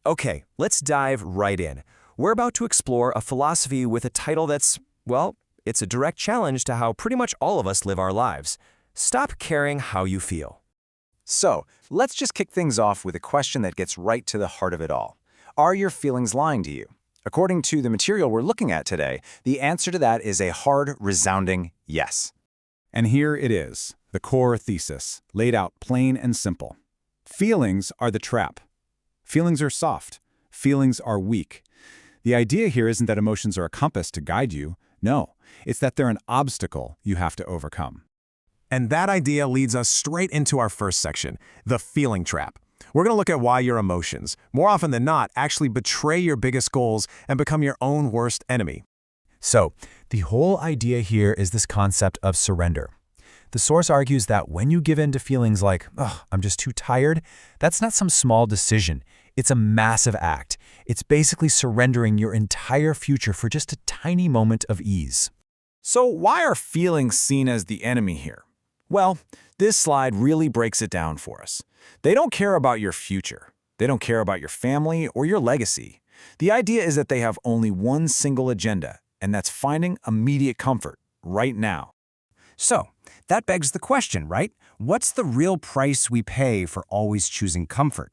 Okay, let's dive right in. We're about to explore a philosophy with a title that's, well, it's a direct challenge to how pretty much all of us live our lives. Stop caring how you feel. So, let's just kick things off with a question that gets right to the heart of it all. Are your feelings lying to you? According to the material we're looking at today, the answer to that is a hard, resounding yes. And here it is, the core thesis, laid out plain and simple. Feelings are the trap. Feelings are soft. Feelings are weak. The idea here isn't that emotions are a compass to guide you. No, it's that they're an obstacle you have to overcome. And that idea leads us straight into our first section, the feeling trap. We're going to look at why your emotions, more often than not, actually betray your biggest goals and become your own worst enemy. So, the whole idea here is this concept of surrender. The source argues that when you give in to feelings like, "Ugh, I'm just too tired," that's not some small decision. It's a massive act. It's basically surrendering your entire future for just a tiny moment of ease. So why are feelings seen as the enemy here? Well, this slide really breaks it down for us. They don't care about your future. They don't care about your family or your legacy. The idea is that they have only one single agenda, and that's finding immediate comfort right now. So, that begs the question, right? What's the real price we pay for always choosing comfort?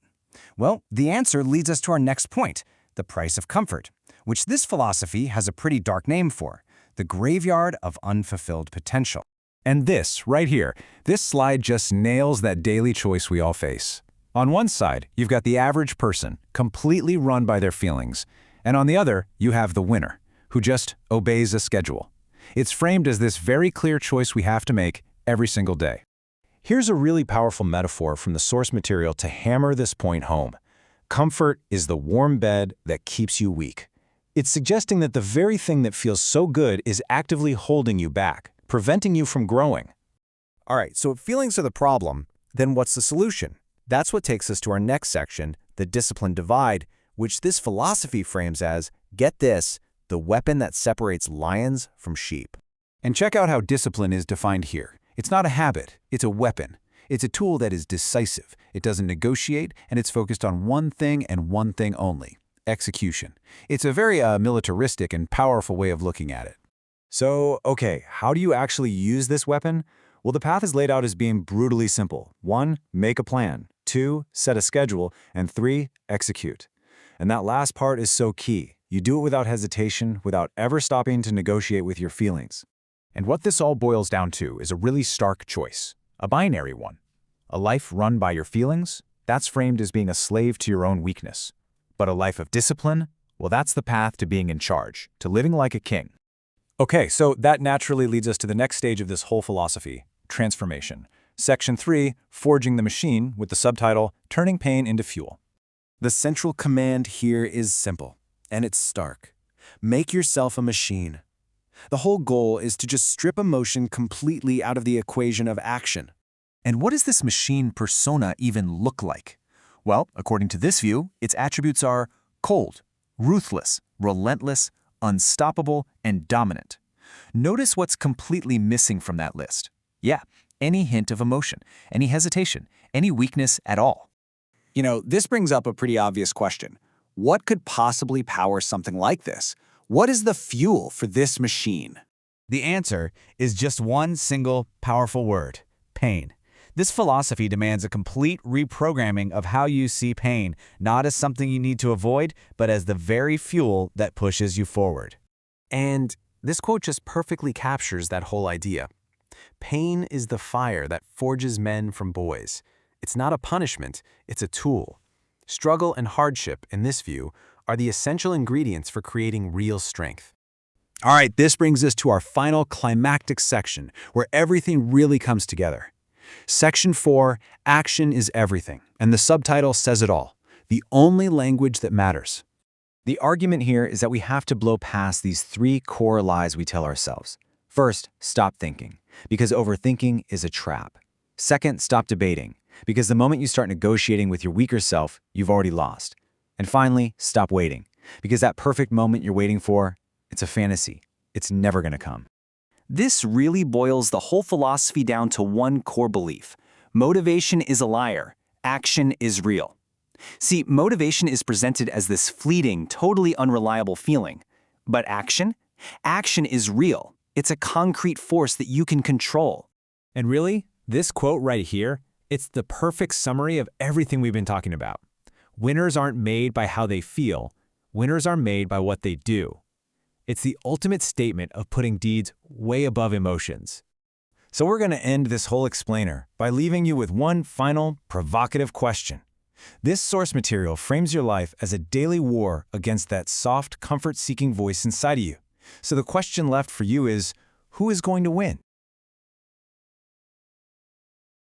Well, the answer leads us to our next point, the price of comfort, which this philosophy has a pretty dark name for, the graveyard of unfulfilled potential. And this, right here, this slide just nails that daily choice we all face. On one side, you've got the average person, completely run by their feelings. And on the other, you have the winner, who just obeys a schedule. It's framed as this very clear choice we have to make every single day. Here's a really powerful metaphor from the source material to hammer this point home. Comfort is the warm bed that keeps you weak. It's suggesting that the very thing that feels so good is actively holding you back, preventing you from growing. All right, so if feelings are the problem, then what's the solution? That's what takes us to our next section, the discipline divide, which this philosophy frames as, get this, the weapon that separates lions from sheep. And check out how discipline is defined here. It's not a habit, it's a weapon. It's a tool that is decisive. It doesn't negotiate, and it's focused on one thing and one thing only, execution. It's a very militaristic and powerful way of looking at it. So, okay, how do you actually use this weapon? Well, the path is laid out as being brutally simple. 1, make a plan. 2, set a schedule. And 3, execute. And that last part is so key. You do it without hesitation, without ever stopping to negotiate with your feelings. And what this all boils down to is a really stark choice, a binary one. A life run by your feelings, that's framed as being a slave to your own weakness. But a life of discipline, well, that's the path to being in charge, to living like a king. Okay, so that naturally leads us to the next stage of this whole philosophy, transformation. Section 3, Forging the Machine, with the subtitle, Turning Pain into Fuel. The central command here is simple, and it's stark. Make yourself a machine. The whole goal is to just strip emotion completely out of the equation of action. And what does this machine persona even look like? Well, according to this view, its attributes are cold, ruthless, relentless, unstoppable, and dominant. Notice what's completely missing from that list. Yeah, any hint of emotion, any hesitation, any weakness at all. You know, this brings up a pretty obvious question. What could possibly power something like this? What is the fuel for this machine? The answer is just one single, powerful word, pain. This philosophy demands a complete reprogramming of how you see pain, not as something you need to avoid, but as the very fuel that pushes you forward. And this quote just perfectly captures that whole idea. Pain is the fire that forges men from boys. It's not a punishment, it's a tool. Struggle and hardship, in this view, are the essential ingredients for creating real strength. All right, this brings us to our final climactic section, where everything really comes together. Section 4, Action is Everything, and the subtitle says it all, the only language that matters. The argument here is that we have to blow past these 3 core lies we tell ourselves. First, stop thinking, because overthinking is a trap. Second, stop debating, because the moment you start negotiating with your weaker self, you've already lost. And finally, stop waiting, because that perfect moment you're waiting for, it's a fantasy. It's never going to come. This really boils the whole philosophy down to one core belief. Motivation is a liar. Action is real. See, motivation is presented as this fleeting, totally unreliable feeling. But action? Action is real. It's a concrete force that you can control. And really, this quote right here, it's the perfect summary of everything we've been talking about. Winners aren't made by how they feel. Winners are made by what they do. It's the ultimate statement of putting deeds way above emotions. So we're going to end this whole explainer by leaving you with one final, provocative question. This source material frames your life as a daily war against that soft, comfort-seeking voice inside of you. So the question left for you is, who is going to win?